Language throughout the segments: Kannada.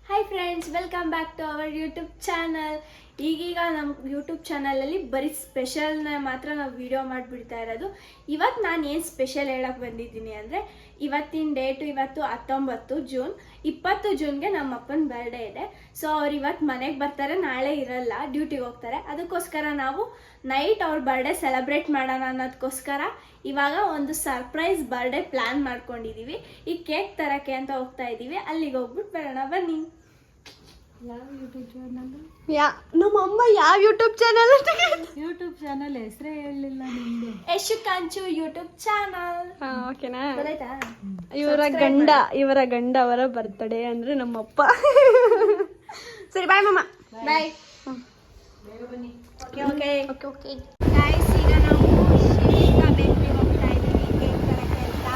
Hi friends, welcome back to our YouTube channel. ಈಗೀಗ ನಮ್ಮ ಯೂಟ್ಯೂಬ್ ಚಾನಲಲ್ಲಿ ಬರೀ ಸ್ಪೆಷಲ್ನ ಮಾತ್ರ ನಾವು ವಿಡಿಯೋ ಮಾಡಿಬಿಡ್ತಾ ಇರೋದು. ಇವತ್ತು ನಾನು ಏನು ಸ್ಪೆಷಲ್ ಹೇಳಕ್ಕೆ ಬಂದಿದ್ದೀನಿ ಅಂದರೆ, ಇವತ್ತಿನ ಡೇಟು ಇವತ್ತು 19 ಜೂನ್. 20 ಜೂನ್ಗೆ ನಮ್ಮ ಅಪ್ಪನ ಬರ್ಡೇ ಇದೆ. ಸೊ ಅವ್ರು ಇವತ್ತು ಮನೆಗೆ ಬರ್ತಾರೆ, ನಾಳೆ ಇರಲ್ಲ, ಡ್ಯೂಟಿಗೆ ಹೋಗ್ತಾರೆ. ಅದಕ್ಕೋಸ್ಕರ ನಾವು ನೈಟ್ ಅವ್ರ ಬರ್ಡೇ ಸೆಲೆಬ್ರೇಟ್ ಮಾಡೋಣ ಅನ್ನೋದಕ್ಕೋಸ್ಕರ ಇವಾಗ ಒಂದು ಸರ್ಪ್ರೈಸ್ ಬರ್ಡೇ ಪ್ಲ್ಯಾನ್ ಮಾಡ್ಕೊಂಡಿದ್ದೀವಿ. ಈ ಕೇಕ್ ತರಕ್ಕೆ ಅಂತ ಹೋಗ್ತಾ ಇದ್ದೀವಿ. ಅಲ್ಲಿಗೆ ಹೋಗ್ಬಿಟ್ಟು ಬರೋಣ, ಬನ್ನಿ. ಯಾವ ಯೂಟ್ಯೂಬ್ ಚಾನಲ್? ನಮ್ಮ ಅಮ್ಮ ಯಾವ ಯೂಟ್ಯೂಬ್ ಚಾನಲ್? ಯೂಟ್ಯೂಬ್ ಚಾನಲ್ ಹೆಸರೇ ಹೇಳಲಿಲ್ಲ ನಿಮ್ದು. Yashu Kanchu YouTube channel. ಓಕೆನಾ? ಗೊತ್ತಾಯ್ತಾ? ಇವರ ಗಂಡ ಅವರ ಬರ್ತ್ಡೇ ಅಂದ್ರೆ ನಮ್ಮಪ್ಪ. ಸರಿ, ಬಾಯ್ ಮಮ್ಮ. ಬಾಯ್. ಬೇಗ ಬನ್ನಿ. ಓಕೆ ಗೈಸ್, ಈಗ ನಾವು ಶ್ರೀಕಾ ಬೇಕ್ರಿಗೆ ಹೋಗ್ತಾ ಇದ್ದೀವಿ ಕೇಕ್ ತರಕ್ಕೆ ಅಂತ.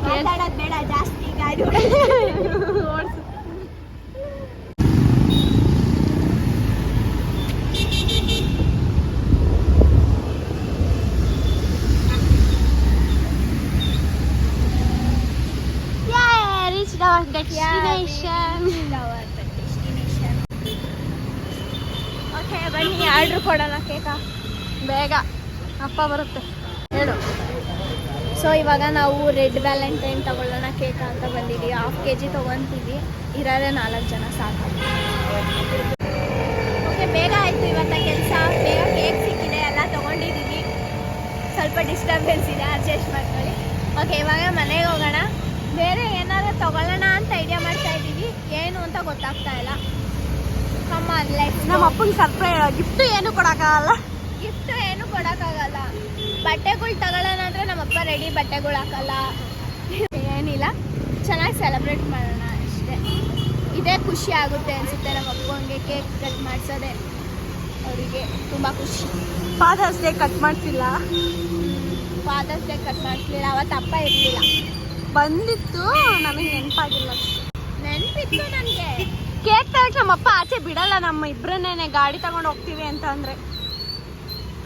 ಮಾತಾಡೋದು ಬೇಡ ಜಾಸ್ತಿ, ಗಾಡಿ ಓಕೆ ಬನ್ನಿ, ಆರ್ಡ್ರ್ ಕೊಡೋಣ ಕೇಕಾ. ಬೇಗ ಅಪ್ಪ ಬರುತ್ತೆ, ಹೇಳು. ಸೊ ಇವಾಗ ನಾವು ರೆಡ್ ವ್ಯಾಲೆಂಟೈನ್ ತಗೊಳ್ಳೋಣ ಕೇಕ್ ಅಂತ ಬಂದಿದ್ದೀವಿ. 1/2 kg ತೊಗೊತೀವಿ, ಇರೋದೇ 4 ಜನ ಸಾಕು. ಓಕೆ, ಬೇಗ ಆಯಿತು ಇವತ್ತ ಕೆಲಸ. ಬೇಗ ಕೇಕ್ ಸಿಕ್ಕಿದೆ, ಎಲ್ಲ ತೊಗೊಂಡಿದ್ದೀವಿ. ಸ್ವಲ್ಪ ಡಿಸ್ಟರ್ಬೆನ್ಸ್ ಇದೆ, ಅಡ್ಜಸ್ಟ್ ಮಾಡ್ಕೊಳ್ಳಿ. ಓಕೆ, ಇವಾಗ ಮನೆಗೆ ಹೋಗೋಣ. ಬೇರೆ ಏನಾದರೂ ತೊಗೊಳ್ಳೋಣ ಅಂತ ಐಡಿಯಾ ಮಾಡ್ತಾ ಇದ್ದೀವಿ, ಏನು ಅಂತ ಗೊತ್ತಾಗ್ತಾ ಇಲ್ಲ. ನಮ್ಮ ಅಪ್ಪಂಗೆ ಸರ್ಪ್ರೈಸ್ ಗಿಫ್ಟ್ ಏನು ಕೊಡೋಕ್ಕಾಗಲ್ಲ. ಗಿಫ್ಟ್ ಏನು ಕೊಡೋಕ್ಕಾಗಲ್ಲ. ಬಟ್ಟೆಗಳು ತಗೊಳ್ಳೋಣ ಅಂದರೆ ನಮ್ಮಪ್ಪ ರೆಡಿ ಬಟ್ಟೆಗಳು ಹಾಕಲ್ಲ. ಏನಿಲ್ಲ, ಚೆನ್ನಾಗಿ ಸೆಲೆಬ್ರೇಟ್ ಮಾಡೋಣ ಅಷ್ಟೇ. ಇದೇ ಖುಷಿ ಆಗುತ್ತೆ ಅನಿಸುತ್ತೆ ನಮ್ಮ ಅಪ್ಪಂಗೆ. ಕೇಕ್ ಕಟ್ ಮಾಡಿಸೋದೆ ಅವರಿಗೆ ತುಂಬ ಖುಷಿ. ಫಾದರ್ಸ್ ಡೇ ಕಟ್ ಮಾಡ್ತಿಲ್ಲ, ಫಾದರ್ಸ್ ಡೇ ಕಟ್ ಮಾಡಿಸ್ಲಿಲ್ಲ. ಅವತ್ತು ಅಪ್ಪ ಇರಲಿಲ್ಲ, ಬಂದಿತ್ತು, ನಮಗೆ ನೆನಪಾಗಿಲ್ಲ. ನೆನಪಿತ್ತು ನನಗೆ. ಕೇಕ್ ತರಕ್ಕೆ ನಮ್ಮಪ್ಪ ಆಚೆ ಬಿಡಲ್ಲ, ನಮ್ಮ ಇಬ್ಬರನ್ನೇ ಗಾಡಿ ತಗೊಂಡು ಹೋಗ್ತೀವಿ ಅಂತ ಅಂದರೆ.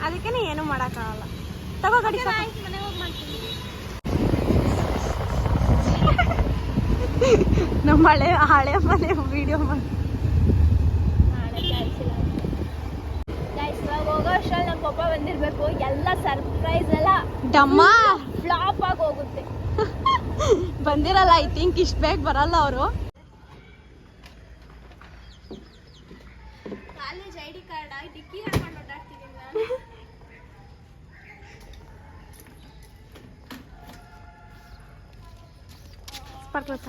ಅದಕ್ಕೆ ಏನು ಮಾಡೋಕ್ಕಾಗಲ್ಲ. ತಗೋ ಗಾಡಿ, ಮನೆಗೆ ಹೋಗಿ ಮಾಡ್ತೀನಿ. ನಮ್ಮ ಹಳೆ ಮನೆ ವಿಡಿಯೋ ಮಾಡಿ ನಾಳೆ ಕಾಯಿಸಿಲ್ಲ ಗೈಸ್. ಇವಾಗ ಹೋಗೋ ಅಷ್ಟರಲ್ಲಿ ನಮ್ಮ ಪಪ್ಪ ಬಂದಿರಬೇಕು. ಎಲ್ಲ ಸರ್ಪ್ರೈಸ್ ಎಲ್ಲ ಡಮ್ಮ ಫ್ಲಾಪ್ ಆಗಿ ಹೋಗುತ್ತೆ. ಬಂದಿರಲ್ಲ, ಐ ಥಿಂಕ್ ಇಷ್ಟು ಬೇಗ ಬರಲ್ಲ ಅವರು. ಕಾಲೇಜ್ ID ಕಾರ್ಡ್ ಡಿಕ್ಕಿ ಹಾಕೊಂಡು ಓಡಾಡ್ತೀನಿ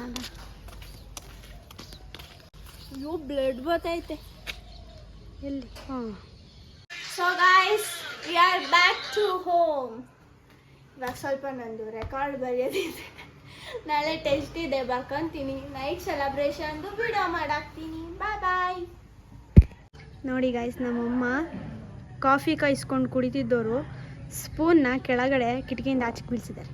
ನಾನು. ಅಯ್ಯೋ, ಬ್ಲಡ್ ಬರ್ತೈತೆ ಎಲ್ಲಿ? So guys, we are back to home. ಇವಾಗ ಸ್ವಲ್ಪ ನಂದು ರೆಕಾರ್ಡ್ ಬರೆಯೋದಿದೆ. ನಾಳೆ ಟೆಸ್ಟ್ ಇದೆ, ಬರ್ಕೊಂತೀನಿ. Night ಸೆಲೆಬ್ರೇಷನ್ದು video ಮಾಡಾಕ್ತೀನಿ. ಬಾಯ್ ಬಾಯ್. ನೋಡಿ ಗಾಯ್ಸ್, ನಮ್ಮಮ್ಮ ಕಾಫಿ ಕಾಯಿಸ್ಕೊಂಡು ಕುಡಿತಿದ್ದವರು ಸ್ಪೂನ್ನ ಕೆಳಗಡೆ ಕಿಟಕಿಯಿಂದ ಆಚೆಗೆ ಬೀಳ್ಸಿದ್ದಾರೆ.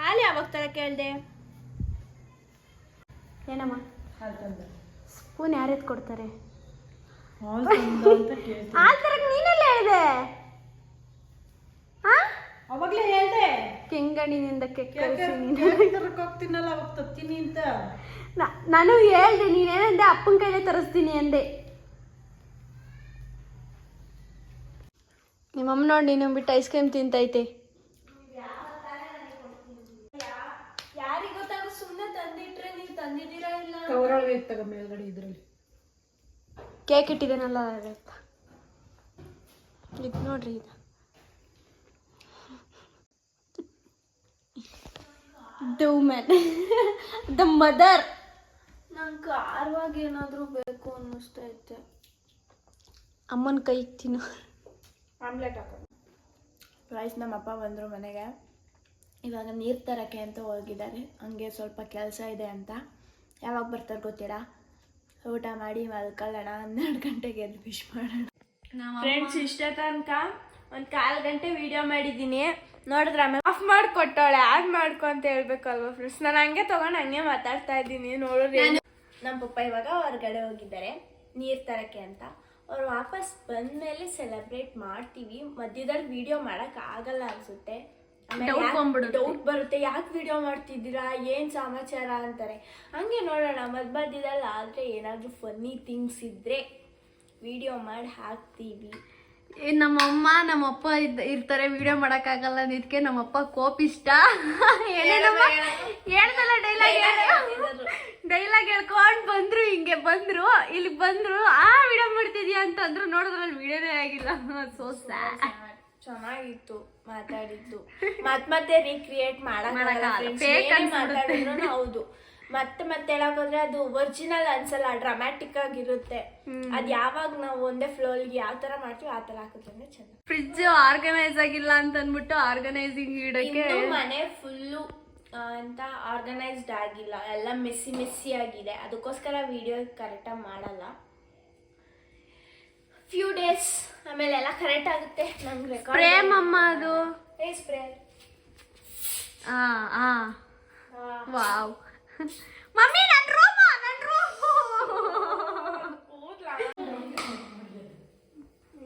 ಹಾಲು ಯಾವಾಗ ತರ ಕೇಳಿದೆ? ಏನಮ್ಮ, ಸ್ಪೂನ್ ಯಾರು ಕೊಡ್ತಾರೆ? ಹಾಲು ತರಕ್ಕೆ ನೀನೆಲ್ಲ ಹೇಳಿದೆ? ಅವಾಗ್ಲೇ ಹೇಳ್ದೆ ಕೆಂಗಣಿನಿಂದ ಹೋಗ್ತೀನಲ್ಲ, ಅವಾಗ ತತ್ತೀನಿ ಅಂತ. ನಾನು ಹೇಳ್ದೆ, ನೀನೇನಂದೆ? ಅಪ್ಪನ ಕೈಲೇ ತರಿಸ್ತೀನಿ ಅಂದೆ. ನಿಮ್ಮಮ್ಮ ನೋಡಿ ನೀನು ಬಿಟ್ಟು ಐಸ್ ಕ್ರೀಮ್ ತಿಂತೈತೆ. ಯಾರಿಗೆ ಗೊತ್ತಾಗ, ಸುಮ್ಮನೆ ತಂದಿಟ್ರೆ ನೀವು ತಂದಿದ್ದೀರಾ ಇಲ್ಲ. ಕವರೊಳಗೆ ತಗೋ ಮೇಲ್ಗಡೆ ಇದ್ರಲ್ಲಿ ಕೇಕ್ ಇಟ್ಟಿದ್ದೇನಲ್ಲ, ಇದು ನೋಡ್ರಿ, ಇದು ದ ಮದರ್. ನಂಗೆ ಖಾರವಾಗಿ ಏನಾದರೂ ಬೇಕು ಅನ್ನಿಸ್ತೈತೆ. ಅಮ್ಮನ ಕೈ ತಿನ್ನು. ಆಮ್ಲೆಟ್ ಹಾಕೋದು. ರೈಸ್ ನಮ್ಮಪ್ಪ ಬಂದರು ಮನೆಗೆ. ಇವಾಗ ನೀರು ತರೋಕ್ಕೆ ಅಂತ ಹೋಗಿದ್ದಾರೆ. ಹಂಗೆ ಸ್ವಲ್ಪ ಕೆಲಸ ಇದೆ ಅಂತ. ಯಾವಾಗ ಬರ್ತಾರೆ ಗೊತ್ತಿಲ್ಲ. ಊಟ ಮಾಡಿ ಮಲ್ಕೊಳ್ಳೋಣ. 12 ಗಂಟೆಗೆ ಎದ್ದು ವಿಶ್ ಮಾಡೋಣ. ಫ್ರೆಂಡ್ಸ್, ಇಷ್ಟೇ ತನಕ 1/4 ಗಂಟೆ ವಿಡಿಯೋ ಮಾಡಿದ್ದೀನಿ. ನೋಡಿದ್ರೆ ಆಮೇಲೆ ಆಫ್ ಮಾಡಿಕೊಟ್ಟವಳೆ. ಆನ್ ಮಾಡ್ಕೊ ಅಂತ ಹೇಳ್ಬೇಕಲ್ವ ಫ್ರೆಂಡ್ಸ್. ನಾನು ಹಂಗೆ ತೊಗೊಂಡು ಹಂಗೆ ಮಾತಾಡ್ತಾ ಇದ್ದೀನಿ. ನೋಡಿದ್ರೆ ನಮ್ಮ ಪಪ್ಪ ಇವಾಗ ಹೊರಗಡೆ ಹೋಗಿದ್ದಾರೆ ನೀರು ತರಕ್ಕೆ ಅಂತ. ಅವ್ರು ವಾಪಸ್ ಬಂದಮೇಲೆ ಸೆಲೆಬ್ರೇಟ್ ಮಾಡ್ತೀವಿ. ಮಧ್ಯದಲ್ಲಿ ವಿಡಿಯೋ ಮಾಡೋಕ್ಕಾಗಲ್ಲ ಅನಿಸುತ್ತೆ. Doubt ಬಂದ್ಬಿಡುತ್ತೆ. ಡೌಟ್ ಬರುತ್ತೆ, ಯಾಕೆ ವಿಡಿಯೋ ಮಾಡ್ತಿದ್ದೀರಾ, ಏನ್ ಸಮಾಚಾರ ಅಂತಾರೆ. ಹಂಗೆ ನೋಡೋಣ ಮಧ್ಯದಲ್ಲಿ ಆದ್ರೆ ಏನಾದ್ರೂ ಫನ್ನಿ ಥಿಂಗ್ಸ್ ಇದ್ರೆ ವಿಡಿಯೋ ಮಾಡಿ ಹಾಕ್ತೀವಿ. ನಮ್ಮಮ್ಮ ನಮ್ಮಪ್ಪ ಇರ್ತಾರೆ, ವಿಡಿಯೋ ಮಾಡಕ್ಕಾಗಲ್ಲ ಇದಕ್ಕೆ. ನಮ್ಮಪ್ಪ ಕೋಪಿಷ್ಟ. ಹೇಳ್ದಲ್ಲ ಡೈಲಾಗ್ ಹೇಳ್ಕೊಂಡ್ ಬಂದ್ರು, ಹಿಂಗೆ ಬಂದ್ರು, ಇಲ್ಲಿ ಬಂದ್ರು, ವಿಡಿಯೋ ಮಾಡ್ತಿದ್ಯಾ ಅಂತಂದ್ರು. ನೋಡಿದ್ರಲ್ಲಿ ವಿಡಿಯೋನೇ ಆಗಿಲ್ಲ. So sad. ಚೆನ್ನಾಗಿತ್ತು ಮಾತಾಡಿದ್ದು. ಮತ್ತೆ ರೀಕ್ರಿಯೇಟ್ ಮಾತಾಡಿದ್ರು ಹೌದು. ಮತ್ತೆ ಹೇಳಕೋದ್ರೆ ಅದು ಒರಿಜಿನಲ್ ಅನ್ಸಲ್ಲ, ಡ್ರಾಮ್ಯಾಟಿಕ್ ಆಗಿರುತ್ತೆ. ಅದ್ ಯಾವಾಗ ನಾವು ಒಂದೇ ಫ್ಲೋಲ್ಗೆ ಯಾವ ತರ ಮಾಡ್ತೀವಿ ಆ ತರ ಹಾಕಿದ್ರೆ ಚೆನ್ನಾಗಿ. ಫ್ರಿಡ್ಜ್ ಆರ್ಗನೈಸ್ ಆಗಿಲ್ಲ ಅಂತ ಅಂದ್ಬಿಟ್ಟು ಆರ್ಗನೈಸಿಂಗ್ ಇಡಕ್ಕೆ ಮನೆ ಫುಲ್ಲು ಅಂತ ಆರ್ಗನೈಸ್ಡ್ ಆಗಿಲ್ಲ, ಎಲ್ಲ ಮೆಸ್ಸಿ ಆಗಿದೆ. ಅದಕ್ಕೋಸ್ಕರ ವಿಡಿಯೋ ಕರೆಕ್ಟಾಗಿ ಮಾಡಲ್ಲ. ಫ್ಯೂ ಡೇಸ್ ಆಮೇಲೆ ಎಲ್ಲ ಕರೆಕ್ಟ್ ಆಗುತ್ತೆ. ನಂಗೆ ಸ್ಪ್ರೇ ಅಮ್ಮ ಅದು ಸ್ಪ್ರೇ. ವಾವ್ ಮಮ್ಮಿ ನನ್ನ ರೂಮ್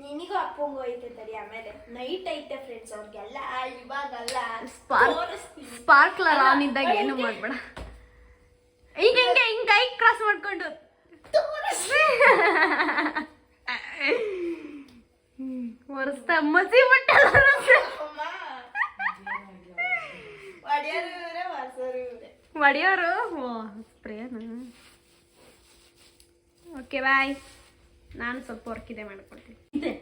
ನಿನಗೂ ಅಪ್ಪಂಗೂ ಐತೆ ತಡಿ. ಆಮೇಲೆ ನೈಟ್ ಐತೆ ಫ್ರೆಂಡ್ಸ್ ಅವ್ರಿಗೆಲ್ಲ, ಇವಾಗಲ್ಲ. ಸ್ಪಾರ್ಕ್ಲರ್ ಆನ್ ಇದ್ದಾಗ ಏನು ಮಾಡ್ಬೇಡ. ಈಗ ಹಿಂಗೆ ಕೈ ಕ್ರಾಸ್ ಮಾಡ್ಕೊಂಡು ಒರೆಸ್ತಾ ಮಸಿ ಬಿಟ್ಟಲ್ಲ. ಒಡೆಯೋರು ಸ್ಪ್ರೇನ. Okay bye. ನಾನು ಸ್ವಲ್ಪ ವರ್ಕ್ ಇದೆ ಮಾಡ್ಕೊಡ್ತೀನಿ.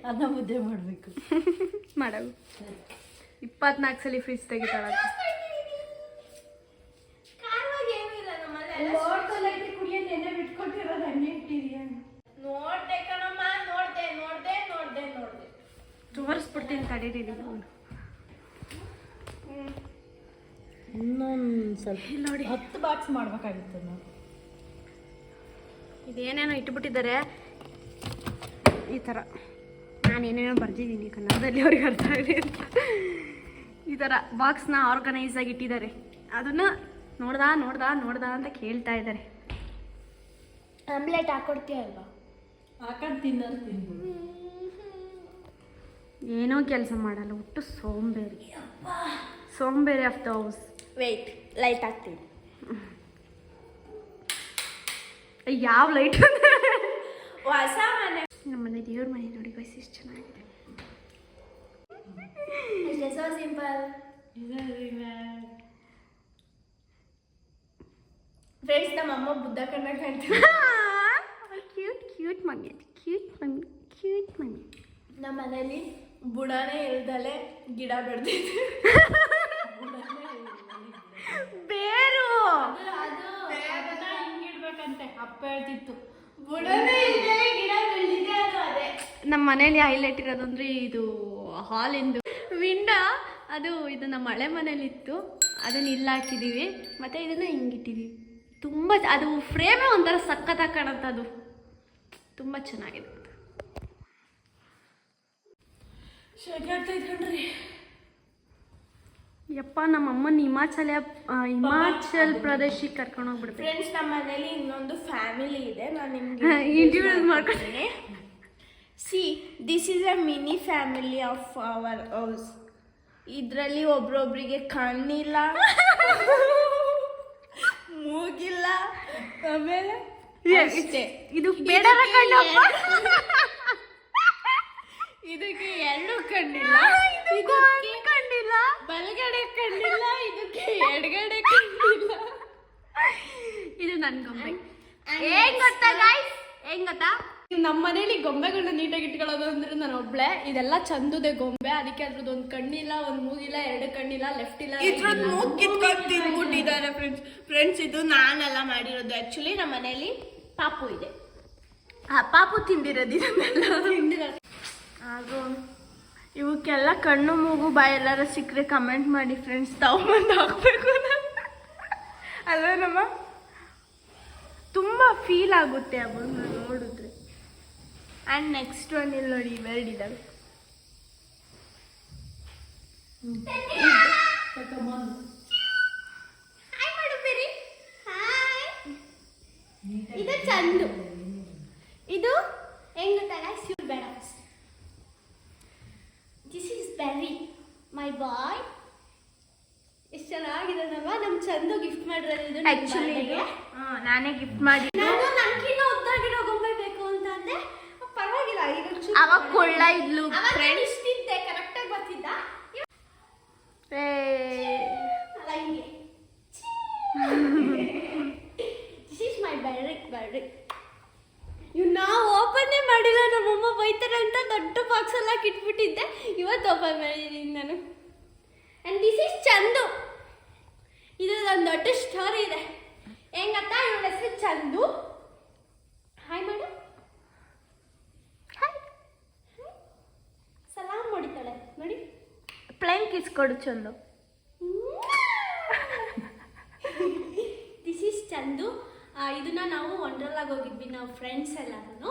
ಅನ್ನ ಮುದ್ದೆ ಮಾಡಬೇಕು. ಮಾಡವು 24 ಸಲ ಫ್ರಿಜ್ ತೆಗಿತಾಳ. ನೋಡ್ದೆ ಕಣಮ್ಮ, ನೋಡ್ದೆ ತೋರಿಸ್ಬಿಡ್ತೀನಿ ತಡೀರಿ. ಇನ್ನೊಂದು ಸ್ವಲ್ಪ ನೋಡಿ 10 ಬಾಕ್ಸ್ ಮಾಡ್ಬೇಕಾಗಿತ್ತು ನಾವು. ಇದೇನೇನೋ ಇಟ್ಬಿಟ್ಟಿದ್ದಾರೆ ಈ ಥರ. ನಾನು ಏನೇನೋ ಬರ್ದಿದ್ದೀನಿ ಕನ್ನಡದಲ್ಲಿ, ಅವ್ರಿಗೆ ಅರ್ಥ ಆಗಲಿ ಅಂತ. ಈ ಥರ ಬಾಕ್ಸ್ನ ಆರ್ಗನೈಸ್ ಆಗಿ ಇಟ್ಟಿದ್ದಾರೆ. ಅದನ್ನು ನೋಡ್ದಾ ಅಂತ ಕೇಳ್ತಾ ಇದ್ದಾರೆ. ಆಮ್ಲೆಟ್ ಹಾಕೊಡ್ತೀಯ ಅಲ್ವಾ? ಹಾಕೊಂಡು ತಿನ್ಬೋದು. ಏನೋ ಕೆಲಸ ಮಾಡಲ್ಲ, ಒಟ್ಟು ಸೋಂಬೇರಿ of the house. Wait, light ಹಾಕ್ತೀನಿ. ಯಾವ ಲೈಟ್? ಹೊಸ ಮನೆ. ನಮ್ಮನೆ ದೇವ್ರ ಮನೆ ನೋಡಿ ಗೈಸ್, ಎಷ್ಟು ಚೆನ್ನಾಗಿದೆ. So simple friends. ನಮ್ಮ ಅಮ್ಮ ಬುದ್ಧ ಕಣ್ಣ ಕಾಣ್ತೀವಿ. Cute mummy. ನಮ್ಮ ಮನೇಲಿ ಬುಡನೇ ಇಲ್ದಲೆ ಗಿಡ ಬೆಳೆದಿತ್ತು. ಬೇರು ಹಿಂಗಿಡ್ಬೇಕಂತೆ ಅಪ್ಪ ಹೇಳ್ತಿತ್ತು. ಬುಡನೇ ಇಲ್ದಲೆ ಗಿಡ ಬೆಳೆದಿದೆ. ಅದೇ ನಮ್ಮ ಮನೇಲಿ ಹೈಲೈಟ್ ಇರೋದಂದ್ರೆ ಇದು ಹಾಲಿಂದು ವಿಂಡೋ. ಇದು ನಮ್ಮ ಹಳೆ ಮನೇಲಿತ್ತು, ಅದನ್ನ ಇಲ್ಲಿ ಹಾಕಿದೀವಿ. ಮತ್ತೆ ಇದನ್ನ ಹಿಂಗಿಟ್ಟಿದೀವಿ. ತುಂಬ ಅದು ಫ್ರೇಮೇ ಒಂಥರ ಸಖತ್ತಾಗಿ ಕಾಣುತ್ತೆ. ಅದು ತುಂಬ ಚೆನ್ನಾಗಿದೆ. ಯಪ್ಪ, ನಮ್ಮಮ್ಮನ ಹಿಮಾಚಲ್ ಪ್ರದೇಶಕ್ಕೆ ಕರ್ಕೊಂಡು ಹೋಗ್ಬಿಡ್ತೀನಿ. ಫ್ರೆಂಡ್ಸ್, ನಮ್ಮ ಮನೇಲಿ ಇನ್ನೊಂದು ಫ್ಯಾಮಿಲಿ ಇದೆ. ನಾನು ನಿಮ್ಗೆ ಇಂಟ್ರೊಡ್ಯೂಸ್ ಮಾಡ್ಕೊತೀನಿ. C, this is a mini family of our house. ಇದರಲ್ಲಿ ಒಬ್ರೊಬ್ರಿಗೆ ಕಣ್ಣಿಲ್ಲ, ಮೂಗಿಲ್ಲ, ಆಮೇಲೆ ಇದು ಬೇಡರ ಕಣ್ಣಪ್ಪ. ಇದಕ್ಕೆ ಎರಡು ಕಣ್ಣಿಲ್ಲ, ಕಣ್ಣಿಲ್ಲ, ಬಲಗಡೆ ಕಣ್ಣಿಲ್ಲ, ಇದಕ್ಕೆ ಎಡಗಡೆ ಕಣ್ಣಿಲ್ಲ. ಇದು ನನ್ ಗೊಂಬೆ. ಏನ್ ಗೊತ್ತಾ ಗೈಸ್, ಏನ್ ಗೊತ್ತಾ, ನಮ್ಮ ಮನೇಲಿ ಗೊಂಬೆಗಳನ್ನ ನೀಟಾಗಿ ಇಟ್ಕೊಳ್ಳೋದು ಅಂದ್ರೆ ನಾನು ಒಬ್ಳೆ. ಇದೆಲ್ಲ ಚಂದುದೆ ಗೊಂಬೆ, ಅದಕ್ಕೆ ಅದ್ರದ್ದು ಒಂದು ಕಣ್ಣಿಲ್ಲ, ಒಂದು ಮೂಗಿಲ್ಲ, ಎರಡು ಕಣ್ಣಿಲ್ಲ, ಲೆಫ್ಟ್ ಇಲ್ಲ. ಇದ್ರದ್ದು ಮೂಗ್ ಕಿತ್ಕೊಂಡು ತಿನ್ಬಿಟ್ಟಿದ್ದಾರೆ ಫ್ರೆಂಡ್ಸ್. ಇದು ನಾನೆಲ್ಲ ಮಾಡಿರೋದು. ಆಕ್ಚುಲಿ ನಮ್ಮ ಮನೇಲಿ ಪಾಪು ಇದೆ. ಪಾಪು ತಿಂದಿರೋದು ಇದನ್ನೆಲ್ಲ. ಹಾಗೂ ಇವಕ್ಕೆಲ್ಲ ಕಣ್ಣು ಮೂಗು ಬಾಯಿ ಎಲ್ಲಾರು ಸಿಕ್ಕರೆ ಕಮೆಂಟ್ ಮಾಡಿ ಫ್ರೆಂಡ್ಸ್. ತಗೊಂಬಂದು ಹಾಕ್ಬೇಕು ಅಲ್ವಾ ನಮ್ಮ. ತುಂಬ ಫೀಲ್ ಆಗುತ್ತೆ ಅವನ್ನ ನೋಡಿದ್ರೆ. ಆ್ಯಂಡ್ ನೆಕ್ಸ್ಟ್ ಒನ್ ಇಲ್ಲಿ ನೋಡಿ, ಇವೆರಡಿದ್ದಾವೆ. ಇದು ಚಂದು. ಇದು ಹೆಂಗ್ ಗೊತ್ತಾಗ ಬೇಡ. This is Barry, my boy. ಎಷ್ಟು ಚೆನ್ನಾಗಿರೋದಲ್ವಾ? ನಮ್ಮ ಚಂದು ಗಿಫ್ಟ್ ಮಾಡಿರೋದು ಇದು ಆ್ಯಕ್ಚುಲಿ ನಾನೇ ಗಿಫ್ಟ್ ಮಾಡಿ ನಾನು ನನ್ಕಿನ್ನ ಉದ್ದಾಗಿರೋ ಗೊಂಬೆ ಬೇಕು ಅಂತ ಅಂದೆ. ಪರವಾಗಿಲ್ಲ, ಈಗ ಅವಾಗ ಕೊಳ್ಳ ಇದ್ಲು ಫ್ರೆಂಡ್ ಇಷ್ಟಿದ್ದೆ ಕರೆಕ್ಟಾಗಿ ಬರ್ತಿದ್ದ. ಅಲ್ಲ ಹಿಂಗೆ ದಿಸ್ ಈಸ್ ಮೈ ಬ್ಯಾಡ್ರಿ. ಇವ್ನ ಓಪನ್ನೇ ಮಾಡಿಲ್ಲ, ನಮ್ಮಮ್ಮ ಬೈತಾರೆ ಅಂತ ದೊಡ್ಡ ಬಾಕ್ಸ್ ಎಲ್ಲ ಇಟ್ಬಿಟ್ಟಿದ್ದೆ. ಇವತ್ತು ಓಪನ್ ಮಾಡಿದ್ದೀನಿ ನಾನು. And this is Chandu. ಇದು ಒಂದು ದೊಡ್ಡ ಸ್ಟೋರಿ ಇದೆ. ಹೆಂಗತ್ತ, ಇವಳ ಹೆಸರು ಚಂದು. ಹಾಯ್ ಮಾಡು. ಹಾಯ್. ಸಲಾಮ್ ಹೊಡಿತಾಳೆ ನೋಡಿ. ಪ್ಲೇನ್ ಕಿಸ್ ಕೊಡು ಚಂದು. This is Chandu. ಇದನ್ನ ನಾವು ವಂಡರ್ಲಾಗ್ ಹೋಗಿದ್ವಿ ನಾವು ಫ್ರೆಂಡ್ಸ್ ಎಲ್ಲರೂ.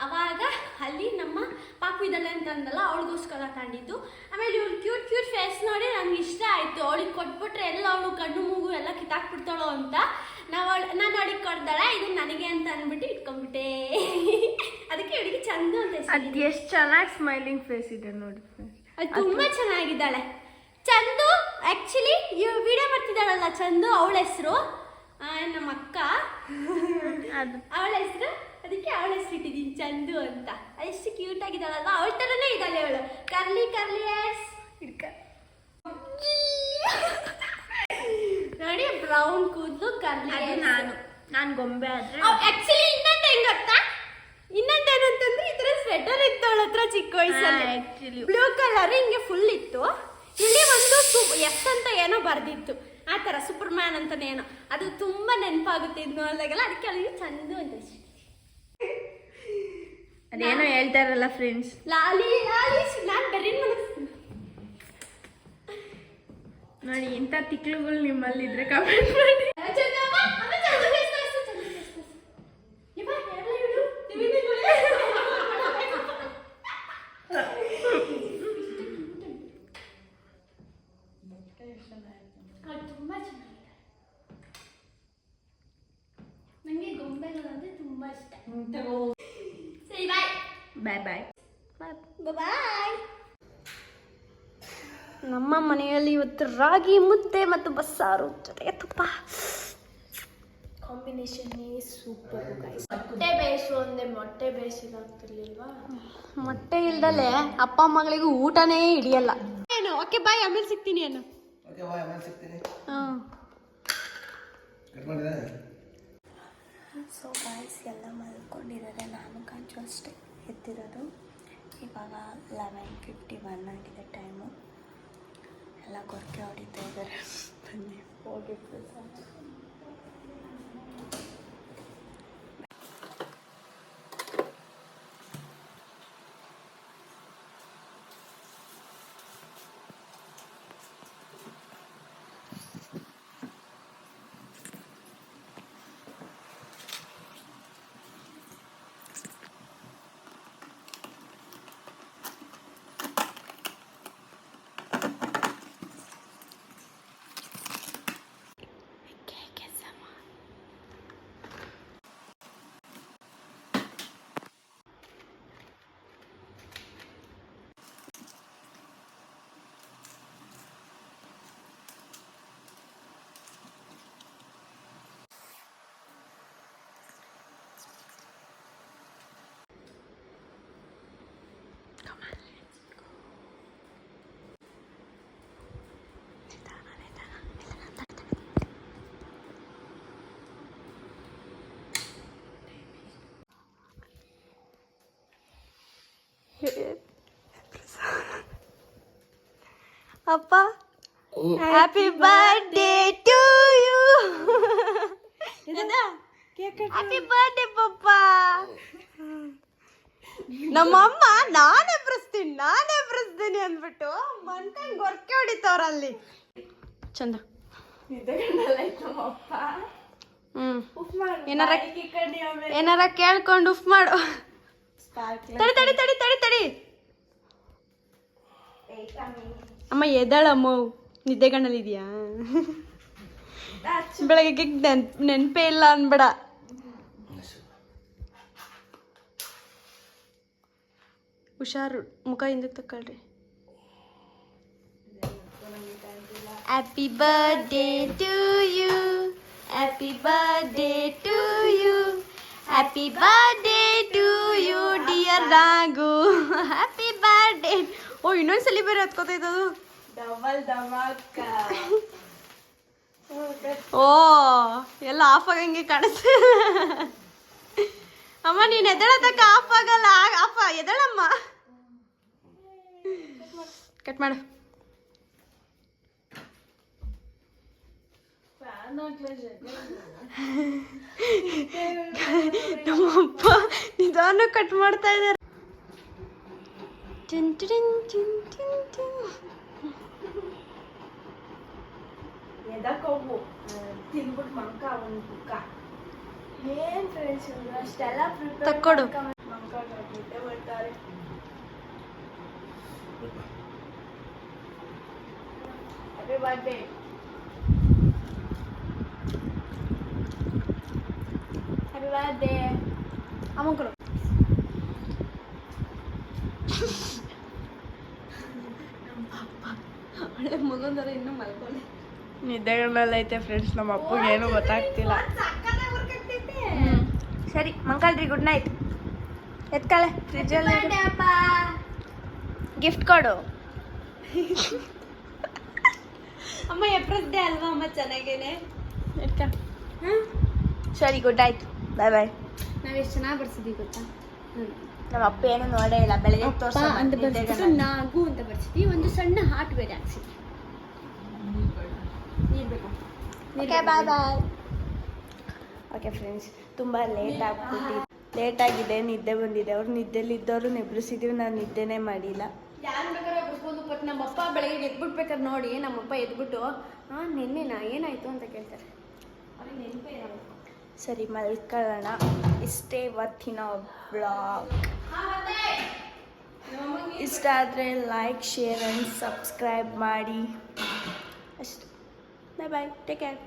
ಅವಾಗ ಅಲ್ಲಿ ನಮ್ಮ ಪಾಪು ಇದ್ದಾಳೆ ಅಂತ ಅಂದಲ್ಲ, ಅವಳಿಗೋಸ್ಕರ ತಂದಿದ್ದು. ಆಮೇಲೆ ಇವಳು ಕ್ಯೂಟ್ ಫೇಸ್ ನೋಡಿ ನನಗೆ ಇಷ್ಟ ಆಯಿತು. ಅವಳಿಗೆ ಕೊಟ್ಬಿಟ್ರೆ ಎಲ್ಲ ಅವಳು ಕಣ್ಣು ಮೂಗು ಎಲ್ಲ ಕಿತ್ತಾಕ್ಬಿಡ್ತಾಳೋ ಅಂತ ನಾನು ಅವಳಿಗೆ ಕೊಡ್ದಾಳೆ. ಇದು ನನಗೆ ಅಂತ ಅಂದ್ಬಿಟ್ಟು ಇಟ್ಕೊಂಡ್ಬಿಟ್ಟೆ. ಅದಕ್ಕೆ ಇವಳಿಗೆ ಚಂದು ಅಂತ ಹೆಸರು. ಅದು ಎಷ್ಟು ಚೆನ್ನಾಗಿ ಸ್ಮೈಲಿಂಗ್ ಫೇಸ್ ಇದೆ ನೋಡಿ. ಅದು ತುಂಬ ಚೆನ್ನಾಗಿದ್ದಾಳೆ ಚಂದು. ಆ್ಯಕ್ಚುಲಿ ಇವ್ ವಿಡಿಯೋ ಮಾಡ್ತಿದ್ದಾಳಲ್ಲ ಚಂದು, ಅವಳ ಹೆಸರು ನಮ್ಮ ಅಕ್ಕ, ಅವಳ ಹೆಸರು. ಅದಕ್ಕೆ ಅವಳ ಹೆಸರು ಇಟ್ಟಿದ್ದೀನಿ ಚಂದು ಅಂತ. ಎಷ್ಟು ಕ್ಯೂಟ್ ಆಗಿದ್ದಾಳಲ್ವಾ? ಅವಳ ಥರನೇ ಇದ್ದಾಳೆ ಅವಳು. ಕರ್ಲಿ ಹೇರ್ಸ್ ನೋಡಿ, ಬ್ರೌನ್ ಕೂದಲು, ಕರ್ಲಿ. ನಾನು ಗೊಂಬೆ ಆದ್ರೆ ಆಕ್ಚುಲಿ ಇನ್ನೊಂದು ಹೆಂಗತ್ತ, ಇನ್ನೊಂದೇನು ಅಂತಂದ್ರೆ ಈ ಥರ ಸ್ವೆಟರ್ ಇತ್ತು ಅವಳ ಹತ್ರ ಚಿಕ್ಕ ವಯಸ್ಸಲ್ಲಿ. ಆಕ್ಚುಲಿ ಬ್ಲೂ ಕಲರ್ ಹಿಂಗೆ ಫುಲ್ ಇತ್ತು. ಇಲ್ಲಿ ಒಂದು ಎಸ್ ಅಂತ ಏನೋ ಬರ್ದಿತ್ತು, ಆ ಥರ ಸೂಪರ್ ಮ್ಯಾನ್ ಅಂತಾನೆ ಏನೋ. ಅದು ತುಂಬಾ ನೆನಪಾಗುತ್ತೆ ಇದು ನೋಡಿದಾಗೆಲ್ಲ. ಅದಕ್ಕೆ ಅವಳಿಗೆ ಚಂದು ಅಂತ. ಅದೇನೋ ಹೇಳ್ತಾರಲ್ಲ ಫ್ರೆಂಡ್ಸ್, ಲಾಲಿ ನಾನು ಬೆರ್ರಿನ ಮನಸ್ಸು ನೋಡಿ. ಇಂಥ ತಿಕ್ಲುಗಳು ನಿಮ್ಮಲ್ಲಿದ್ರೆ ಕಮೆಂಟ್ ಮಾಡಿ. ತುಂಬಾ ಚೆನ್ನಾಗಿದೆ. ನನಗೆ ಗೊಂಬೆಗಳಂದ್ರೆ ತುಂಬಾ ಇಷ್ಟ. ಸರಿ, ಬಾಯ್ ಬಾಯ್. ಬಾಯ್. ನಮ್ಮ ಮನೆಯಲ್ಲಿ ಇವತ್ತು ರಾಗಿ ಮುದ್ದೆ ಮತ್ತು ಬಸ್ಸಾರು ಜೊತೆಗೆ ತುಪ್ಪ ಕಾಂಬಿನೇಷನ್ ಸೂಪರ್. ಮೊಟ್ಟೆ ಬೇಯಿಸು ಅಂದೆ, ಮೊಟ್ಟೆ ಬೇಯಿಸಿದಾಗ್ತಿರ್ಲಿಲ್ವಾ? ಮೊಟ್ಟೆ ಇಲ್ದಲೆ ಅಪ್ಪ ಮಗಳಿಗೂ ಊಟನೇ ಹಿಡಿಯಲ್ಲ. ಏನು ಓಕೆ ಬಾಯ್, ಆಮೇಲೆ ಸಿಗ್ತೀನಿ. ಏನು ಸೊ ಗಾಯ್ಸ್, ಎಲ್ಲ ಮಲ್ಕೊಂಡಿದ್ದಾರೆ. ನಾನು ಕಾಂಚು ಅಷ್ಟೇ ಎದ್ದಿರೋದು. ಇವಾಗ 11:51 ಆಗಿದೆ ಟೈಮು. ಎಲ್ಲ ಗೊರಕೆ ಹೊಡಿತಾ ಇದ್ದಾರೆ. ಬನ್ನಿ ಹೋಗಿತ್ತು. ಅಪ್ಪ, happy birthday to you. Happy birthday papa. ನಮ್ಮಮ್ಮ ನಾನೇ ಬರೆಸ್ತೀನಿ ಅಂದ್ಬಿಟ್ಟು ಮನ್ಕಂಡ್ ಗೊರ್ಕೆ ಹೊಡಿತವ್ರಲ್ಲಿ. ಚಂದ ಏನಾರ ಕೇಳ್ಕೊಂಡು ಉಫ್ ಮಾಡು. ತಡಿ ಅಮ್ಮ ಎದ್ದಾಳಮ್ಮ, ನಿದ್ದೆಗಣ್ಣಲ್ಲಿದ್ಯಾ? ಬೆಳಗ್ಗೆ ನೆನಪೇ ಇಲ್ಲ ಅನ್ಬೇಡ. ಹುಷಾರು, ಮುಖ ಹಿಂದಕ್ಕೆ ತಕೊಳ್ರಿ. Happy birthday to you, happy birthday to you, happy birthday to you dear Raghu, happy birthday. ಓ ಇನ್ನೊಂದ್ಸಲಿ ಬೇರೆ ಹತ್ಕೋತೈತದು. ಡಬಲ್ ಧಮಾಕ. ಓ ಎಲ್ಲ ಆಫ್ ಆಗಂಗೆ ಕಾಣಿಸ್ತ. ಅಮ್ಮ ನೀನ್ ಎದಳತಕ್ಕ ಆಫ್ ಆಗಲ್ಲ. ಆಫ್ ಎದಳಮ್ಮ. ಕಟ್ ಮಾಡು. ನಮ್ಮಪ್ಪ ನಿಧಾನ ಕಟ್ ಮಾಡ್ತಾ ಇದ್ದಾರೆ. ಎದಕ್ಕೋಗು ತಿನ್ಬಿಟ್ಟು ಮಂಕ ಒಂದು ಬುಕ್ಕ. ಏನ್ ಫ್ರೆಂಡ್ಸ್ ಅಷ್ಟೆಲ್ಲ ತಕ್ಕೊಡು. ಮಂಕ ನಿದ್ದೆ ಬರ್ತಾರೆ. Happy birthday. Happy birthday. ಅಮ್ಮ ಕೊಡು. ಒಳ್ಳೆ ಮಗಂದರ ಇನ್ನೂ ಮಲ್ಕೊಳ್ಳಿ. ನಿದ್ದೆಗಳಲ್ಲೈತೆ ಫ್ರೆಂಡ್ಸ್. ನಮ್ಮ ಅಪ್ಪಗೆ ಏನು ಗೊತ್ತಾಗ್ತಿಲ್ಲ. ಸರಿ ಮಂಕಲ್ರಿ, ಗುಡ್ ನೈಟ್. ಎತ್ಕಳೆ ಫ್ರಿಜ್ಜಲ್ಲಿ ಗಿಫ್ಟ್ ಕೊಡು. ಅಮ್ಮ ಏಪ್ರಿಲ್ ಡೇ ಅಲ್ವಾ ಅಮ್ಮ, ಚೆನ್ನಾಗೇನೆ. ಸರಿ ಗುಡ್ ನೈಟ್, ಬಾಯ್ ಬಾಯ್. ನಾವು ಎಷ್ಟು ಚೆನ್ನಾಗಿ ಬರ್ಸಿದ್ವಿ ಗೊತ್ತಾ. ನಮ್ಮ ಅಪ್ಪ ಏನು ನೋಡೇ ಇಲ್ಲ. ಬೆಳಗ್ಗೆ ಅಂತ ಬರ್ಸಿದ್ರು, ನಾಗು ಅಂತ ಬರ್ಸಿದ್ವಿ. ಒಂದು ಸಣ್ಣ ಹಾರ್ಟ್ ಬೇರೆ ಹಾಕ್ಸಿದ್ವಿ. ಬಾಯ್ ಬಾಯ್. ಓಕೆ ಫ್ರೆಂಡ್ಸ್, ತುಂಬ ಲೇಟಾಗಿದೆ, ನಿದ್ದೆ ಬಂದಿದೆ. ಅವ್ರು ನಿದ್ದೆಲಿದ್ದವರು ನೆಬ್ರಿಸಿದೀವಿ, ನಾನು ನಿದ್ದೆನೇ ಮಾಡಿಲ್ಲ. ಯಾರು ಬೇಕಾದ್ರೆ ಬರ್ಬೋದು. ಬಟ್ ನಮ್ಮಪ್ಪ ಬೆಳಗ್ಗೆ ಎದ್ಬಿಟ್ಬೇಕಾದ್ರೆ ನೋಡಿ, ನಮ್ಮಪ್ಪ ಎದ್ಬಿಟ್ಟು ನಿನ್ನೆನಾ ಏನಾಯ್ತು ಅಂತ ಕೇಳ್ತಾರೆ. ಅವ್ರಿಗೆ ನೆನಪೇ ಇರಲ್ಲ. ಸರಿ ಮಲ್ಕೊಳ್ಳೋಣ. ಇಷ್ಟೇ ಇವತ್ತಿನ ಬ್ಲಾಗ್. ಇಷ್ಟ ಆದರೆ ಲೈಕ್, ಶೇರ್ ಆ್ಯಂಡ್ ಸಬ್ಸ್ಕ್ರೈಬ್ ಮಾಡಿ. ಅಷ್ಟೇ. ಬಾಯ್ ಬಾಯ್, ಟೇಕ್ ಕೇರ್.